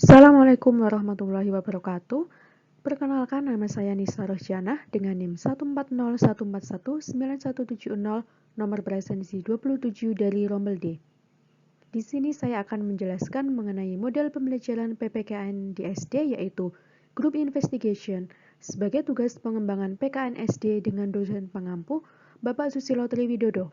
Assalamualaikum warahmatullahi wabarakatuh. Perkenalkan, nama saya Nisa Rohjanah dengan NIM 1401419170, nomor presensi 27 dari Rombel D. Di sini saya akan menjelaskan mengenai model pembelajaran PPKN di SD, yaitu Group Investigation, sebagai tugas pengembangan PKN SD dengan dosen pengampu, Bapak Susilo Triwidodo.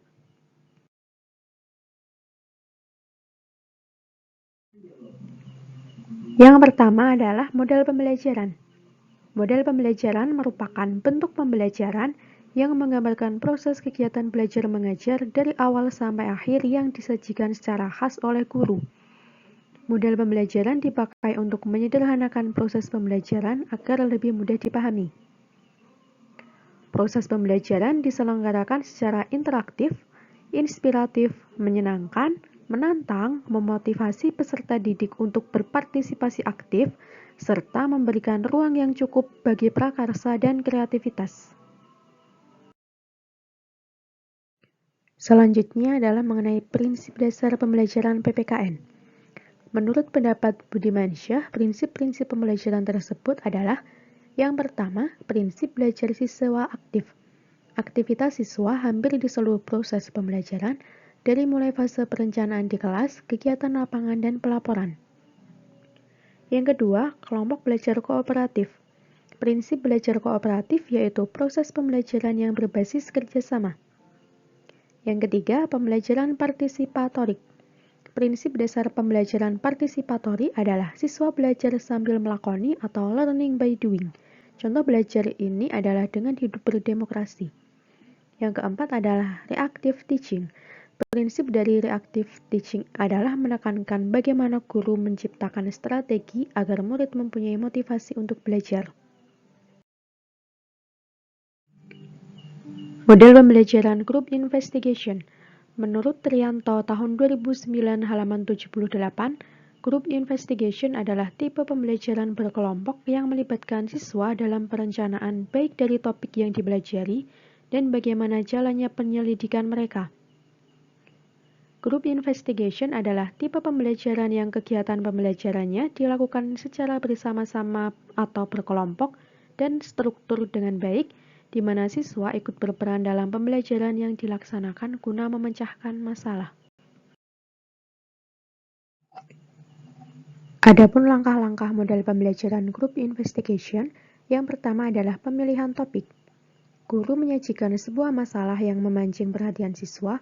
Yang pertama adalah model pembelajaran. Model pembelajaran merupakan bentuk pembelajaran yang menggambarkan proses kegiatan belajar mengajar dari awal sampai akhir yang disajikan secara khas oleh guru. Model pembelajaran dipakai untuk menyederhanakan proses pembelajaran agar lebih mudah dipahami. Proses pembelajaran diselenggarakan secara interaktif, inspiratif, menyenangkan, menantang, memotivasi peserta didik untuk berpartisipasi aktif, serta memberikan ruang yang cukup bagi prakarsa dan kreativitas. Selanjutnya adalah mengenai prinsip dasar pembelajaran PPKN. Menurut pendapat Budimansyah, prinsip-prinsip pembelajaran tersebut adalah: yang pertama, prinsip belajar siswa aktif. Aktivitas siswa hampir di seluruh proses pembelajaran, dari mulai fase perencanaan di kelas, kegiatan lapangan, dan pelaporan. Yang kedua, kelompok belajar kooperatif. Prinsip belajar kooperatif yaitu proses pembelajaran yang berbasis kerjasama. Yang ketiga, pembelajaran partisipatorik. Prinsip dasar pembelajaran partisipatori adalah siswa belajar sambil melakoni atau learning by doing. Contoh belajar ini adalah dengan hidup berdemokrasi. Yang keempat adalah reactive teaching. Prinsip dari reactive teaching adalah menekankan bagaimana guru menciptakan strategi agar murid mempunyai motivasi untuk belajar. Model pembelajaran Group Investigation. Menurut Trianto tahun 2009 halaman 78, Group Investigation adalah tipe pembelajaran berkelompok yang melibatkan siswa dalam perencanaan baik dari topik yang dipelajari dan bagaimana jalannya penyelidikan mereka. Group Investigation adalah tipe pembelajaran yang kegiatan pembelajarannya dilakukan secara bersama-sama atau berkelompok dan struktur dengan baik, di mana siswa ikut berperan dalam pembelajaran yang dilaksanakan guna memecahkan masalah. Adapun langkah-langkah model pembelajaran Group Investigation, yang pertama adalah pemilihan topik. Guru menyajikan sebuah masalah yang memancing perhatian siswa.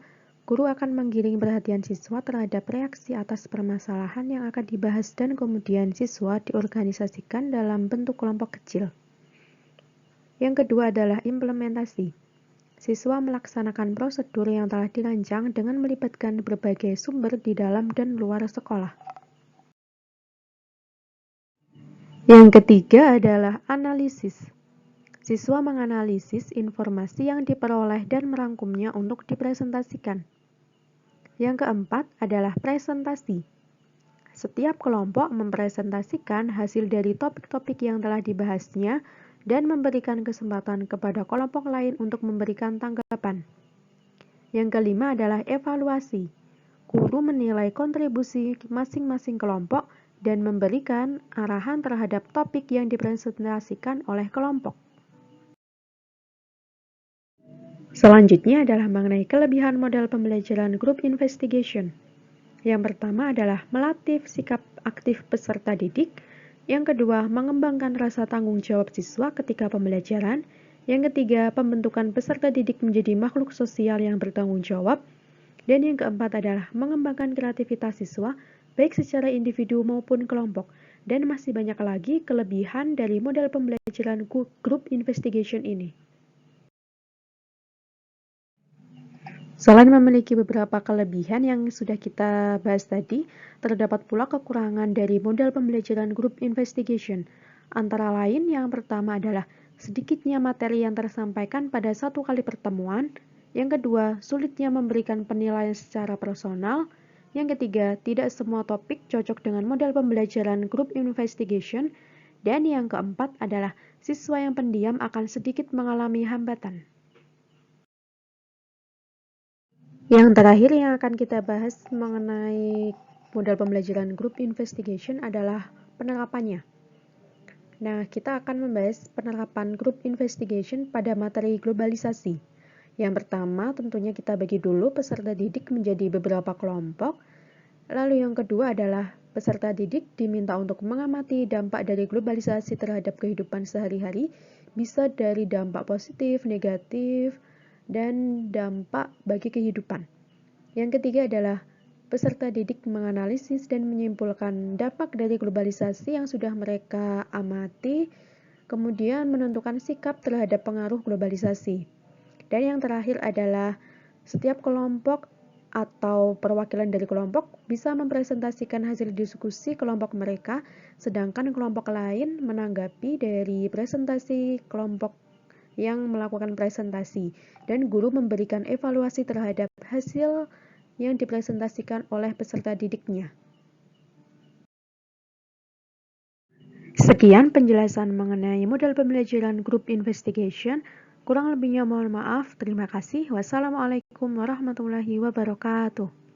Guru akan menggiring perhatian siswa terhadap reaksi atas permasalahan yang akan dibahas dan kemudian siswa diorganisasikan dalam bentuk kelompok kecil. Yang kedua adalah implementasi. Siswa melaksanakan prosedur yang telah dirancang dengan melibatkan berbagai sumber di dalam dan luar sekolah. Yang ketiga adalah analisis. Siswa menganalisis informasi yang diperoleh dan merangkumnya untuk dipresentasikan. Yang keempat adalah presentasi. Setiap kelompok mempresentasikan hasil dari topik-topik yang telah dibahasnya dan memberikan kesempatan kepada kelompok lain untuk memberikan tanggapan. Yang kelima adalah evaluasi. Guru menilai kontribusi masing-masing kelompok dan memberikan arahan terhadap topik yang dipresentasikan oleh kelompok. Selanjutnya adalah mengenai kelebihan model pembelajaran Group Investigation. Yang pertama adalah melatih sikap aktif peserta didik. Yang kedua, mengembangkan rasa tanggung jawab siswa ketika pembelajaran. Yang ketiga, pembentukan peserta didik menjadi makhluk sosial yang bertanggung jawab. Dan yang keempat adalah mengembangkan kreativitas siswa, baik secara individu maupun kelompok. Dan masih banyak lagi kelebihan dari model pembelajaran Group Investigation ini. Selain memiliki beberapa kelebihan yang sudah kita bahas tadi, terdapat pula kekurangan dari model pembelajaran Group Investigation. Antara lain, yang pertama adalah sedikitnya materi yang tersampaikan pada satu kali pertemuan. Yang kedua, sulitnya memberikan penilaian secara personal. Yang ketiga, tidak semua topik cocok dengan model pembelajaran Group Investigation. Dan yang keempat adalah siswa yang pendiam akan sedikit mengalami hambatan. Yang terakhir yang akan kita bahas mengenai model pembelajaran Group Investigation adalah penerapannya. Nah, kita akan membahas penerapan group investigation pada materi globalisasi. Yang pertama, tentunya kita bagi dulu peserta didik menjadi beberapa kelompok. Lalu yang kedua adalah peserta didik diminta untuk mengamati dampak dari globalisasi terhadap kehidupan sehari-hari, bisa dari dampak positif, negatif, dan dampak bagi kehidupan. Yang ketiga adalah peserta didik menganalisis dan menyimpulkan dampak dari globalisasi yang sudah mereka amati, kemudian menentukan sikap terhadap pengaruh globalisasi. Dan yang terakhir adalah setiap kelompok atau perwakilan dari kelompok bisa mempresentasikan hasil diskusi kelompok mereka, sedangkan kelompok lain menanggapi dari presentasi kelompok yang melakukan presentasi, dan guru memberikan evaluasi terhadap hasil yang dipresentasikan oleh peserta didiknya. Sekian penjelasan mengenai model pembelajaran group investigation. Kurang lebihnya mohon maaf. Terima kasih. Wassalamualaikum warahmatullahi wabarakatuh.